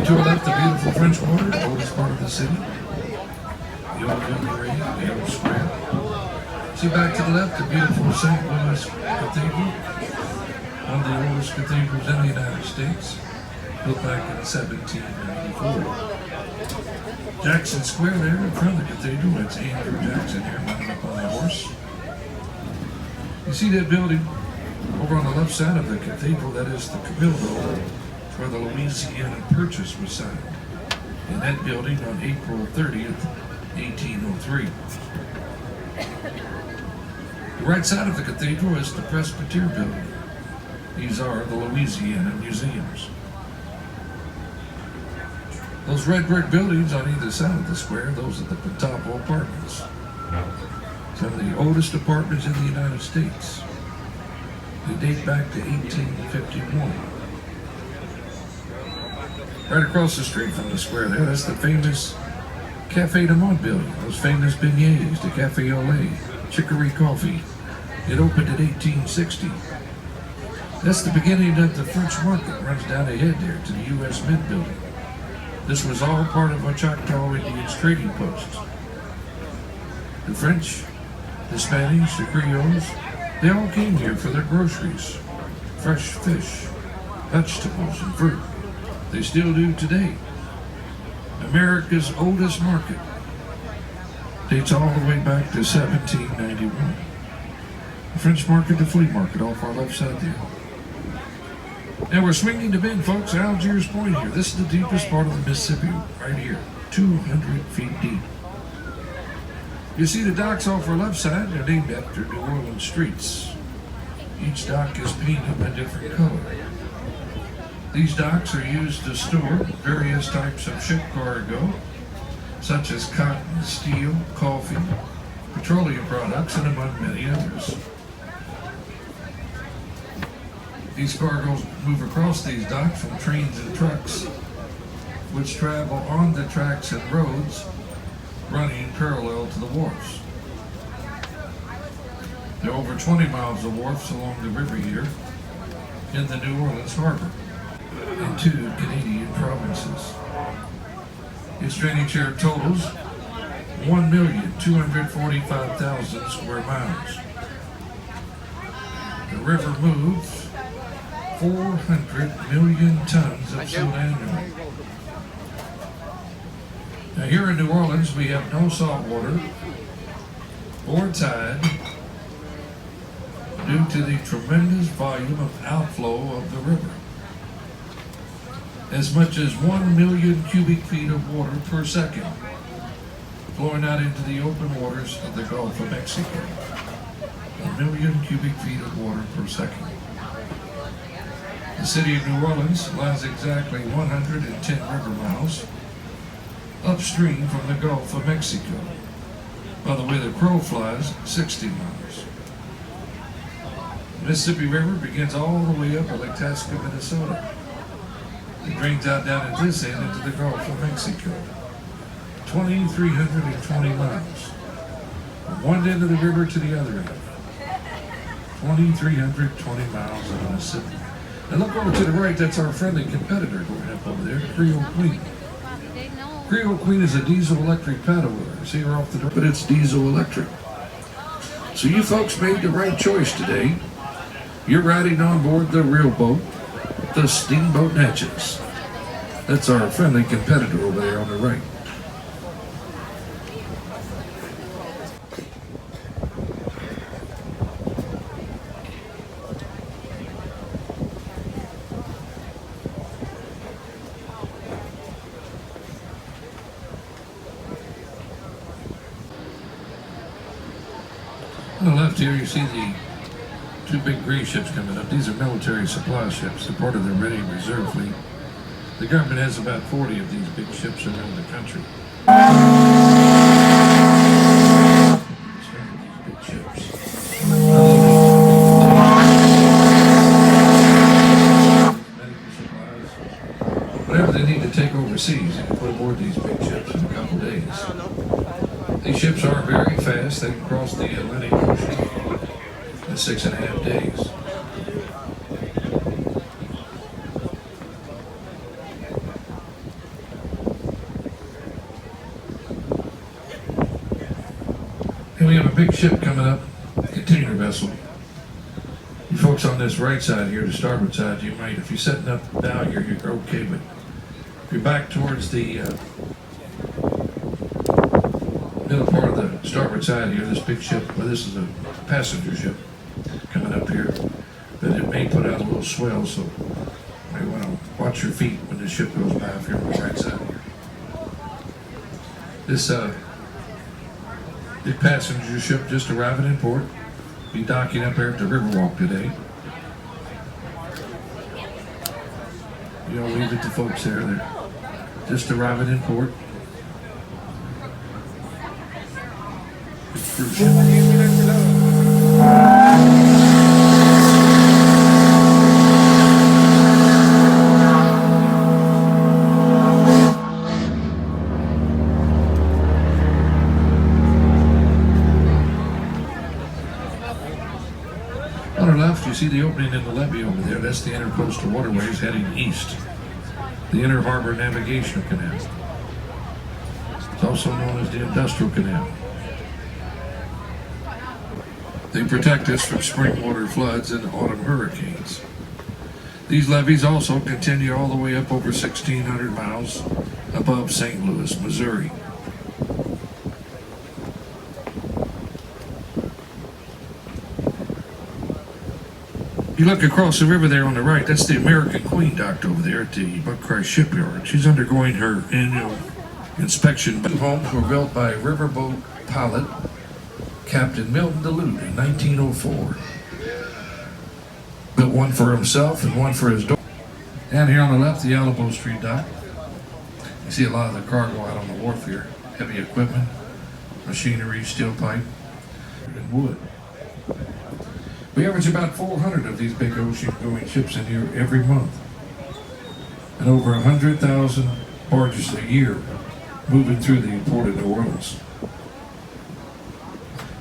To our left, the beautiful French Quarter, the oldest part of the city. The old Parade, the old square. See back to the left, the beautiful St. Louis Cathedral, one of the oldest cathedrals in the United States, built back in 1794. Jackson Square there in front of the cathedral, that's Andrew Jackson here mounted up on the horse. You see that building over on the left side of the cathedral, that is the Cabildo, where the Louisiana Purchase was signed in that building on April 30th, 1803. The right side of the cathedral is the Presbytery building. These are the Louisiana Museums. Those red brick buildings on either side of the square, those are the Pentapo Apartments. Some of the oldest apartments in the United States. They date back to 1851. Right across the street from the square there, that's the famous Cafe de Monde building. Those famous beignets, the Cafe au lait, chicory coffee. It opened in 1860. That's the beginning of the French Market, runs down ahead there to the U.S. Mint building. This was all part of a Choctaw Indians trading post. The French, the Spanish, the Creoles, they all came here for their groceries, fresh fish, vegetables, and fruit. They still do today. America's oldest market dates all the way back to 1791. The French Market, the Flea Market, off our left side there. Now we're swinging to bend, folks, Algiers Point here. This is the deepest part of the Mississippi, right here, 200 feet deep. You see the docks off our left side, they're named after New Orleans streets. Each dock is painted a different color. These docks are used to store various types of ship cargo, such as cotton, steel, coffee, petroleum products, and among many others. These cargoes move across these docks from trains and trucks, which travel on the tracks and roads running parallel to the wharfs. There are over 20 miles of wharfs along the river here in the New Orleans harbor in 2 Canadian provinces. Its drainage area totals 1,245,000 square miles. The river moves 400 million tons of silt annually. Now here in New Orleans, we have no salt water or tide due to the tremendous volume of outflow of the river. As much as 1 million cubic feet of water per second flowing out into the open waters of the Gulf of Mexico. 1 million cubic feet of water per second. The city of New Orleans lies exactly 110 river miles upstream from the Gulf of Mexico. By the way the crow flies, 60 miles. The Mississippi River begins all the way up at Lake Tasca, Minnesota. It drains out down at this end into the Gulf of Mexico. 2,320 miles. From one end of the river to the other end. 2,320 miles of Mississippi. And look over to the right, that's our friendly competitor going up over there, Creole Queen. Creole Queen is a diesel-electric paddle wheeler. See her off the door, but it's diesel-electric. So you folks made the right choice today. You're riding on board the real boat, the Steamboat Natchez. That's our friendly competitor over there on the right. the left here, you see the two big gray ships coming up. These are military supply ships. They're part of the Ready Reserve Fleet. The government has about 40 of these big ships around the country. Big ships. Whatever they need to take overseas, they can put aboard these big ships in a couple days. These ships are very fast. They can cross the Atlantic Ocean in 6.5 days. And we have a big ship coming up, container vessel. You folks on this right side here, the starboard side, you might, if you're setting up bow here, you're okay, but if you're back towards the middle part of the starboard side here, this big ship, well, this is a passenger ship coming up here, but it may put out a little swell, so you may want to watch your feet when the ship goes by if you're on the right side here. This big passenger ship just arriving in port. Be docking up here at the Riverwalk today. You all leave it to folks there. They're just arriving in port. It's cruise ship. On our left, you see the opening in the levee over there. That's the intercoastal waterways heading east. The Inner Harbor Navigational Canal. It's also known as the Industrial Canal. They protect us from spring water floods and autumn hurricanes. These levees also continue all the way up over 1,600 miles above St. Louis, Missouri. You look across the river there on the right, that's the American Queen docked over there at the Buckcry Shipyard. She's undergoing her annual inspection. Two homes were built by riverboat pilot Captain Milton DeLute in 1904. Built one for himself and one for his daughter. Down here on the left, the Alamo Street dock. You see a lot of the cargo out on the wharf here. Heavy equipment, machinery, steel pipe, and wood. We average about 400 of these big ocean-going ships in here every month. And over 100,000 barges a year moving through the port of New Orleans.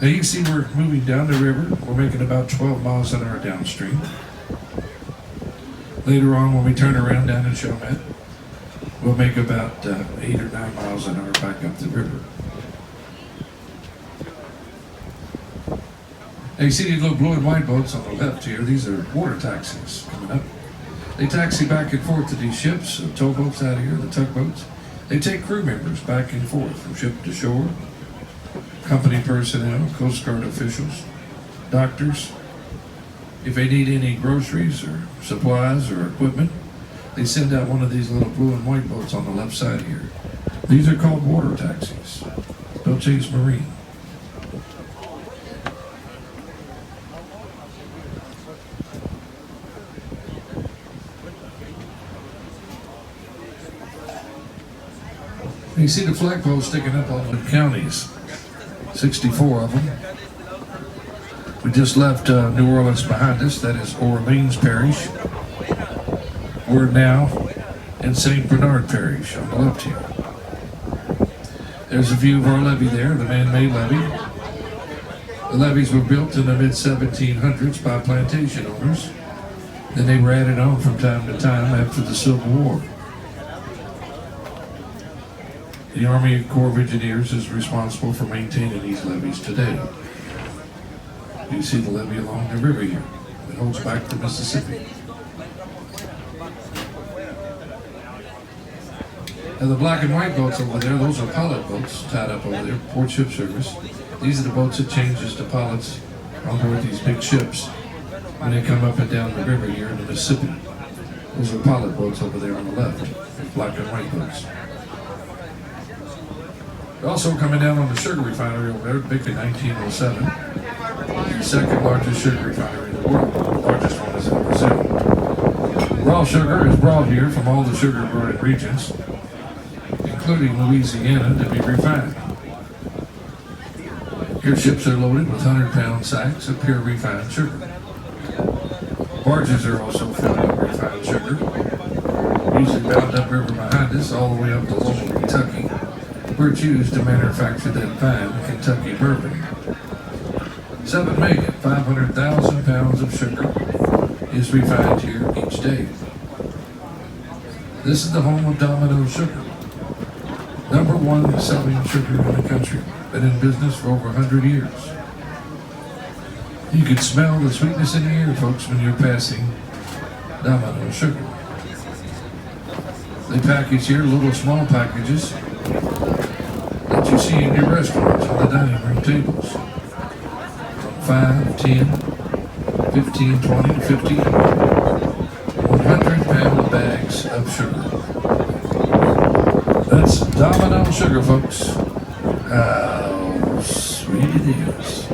Now you can see we're moving down the river. We're making about 12 miles an hour downstream. Later on, when we turn around down in Chalmette, we'll make about 8 or 9 miles an hour back up the river. Now you see these little blue and white boats on the left here. These are water taxis coming up. They taxi back and forth to these ships, the towboats out here, the tugboats. They take crew members back and forth from ship to shore. Company personnel, Coast Guard officials, doctors. If they need any groceries or supplies or equipment, they send out one of these little blue and white boats on the left side here. These are called water taxis. Dolce's Marine. You see the flagpoles sticking up on the counties, 64 of them. We just left New Orleans behind us, that is Orleans Parish. We're now in St. Bernard Parish on the left here. There's a view of our levee there, the man-made levee. The levees were built in the mid-1700s by plantation owners. Then they were added on from time to time after the Civil War. The Army Corps of Engineers is responsible for maintaining these levees today. You see the levee along the river here. It holds back the Mississippi. Now the black and white boats over there, those are pilot boats tied up over there, Port Ship Service. These are the boats that changes the pilots on board these big ships when they come up and down the river here in the Mississippi. Those are pilot boats over there on the left, black and white boats. They're also coming down on the sugar refinery over there, big in 1907. the second largest sugar refinery in the world. The largest one is in Brazil. Raw sugar is brought here from all the sugar-growing regions, including Louisiana, to be refined. Here ships are loaded with 100-pound sacks of pure refined sugar. Barges are also filled with refined sugar, usually bound upriver behind us all the way up to Louisville, Kentucky, where it's used to manufacture that fine Kentucky bourbon. 7,500,000 pounds of sugar is refined here each day. This is the home of Domino sugar, #1 selling sugar in the country. Been in business for over 100 years. You can smell the sweetness in the air, folks, when you're passing Domino sugar. They package here little small packages that you see in your restaurants on the dining room tables. From 5, 10, 15, 20 to 50, 100-pound bags of sugar. That's Domino sugar, folks. How sweet it is.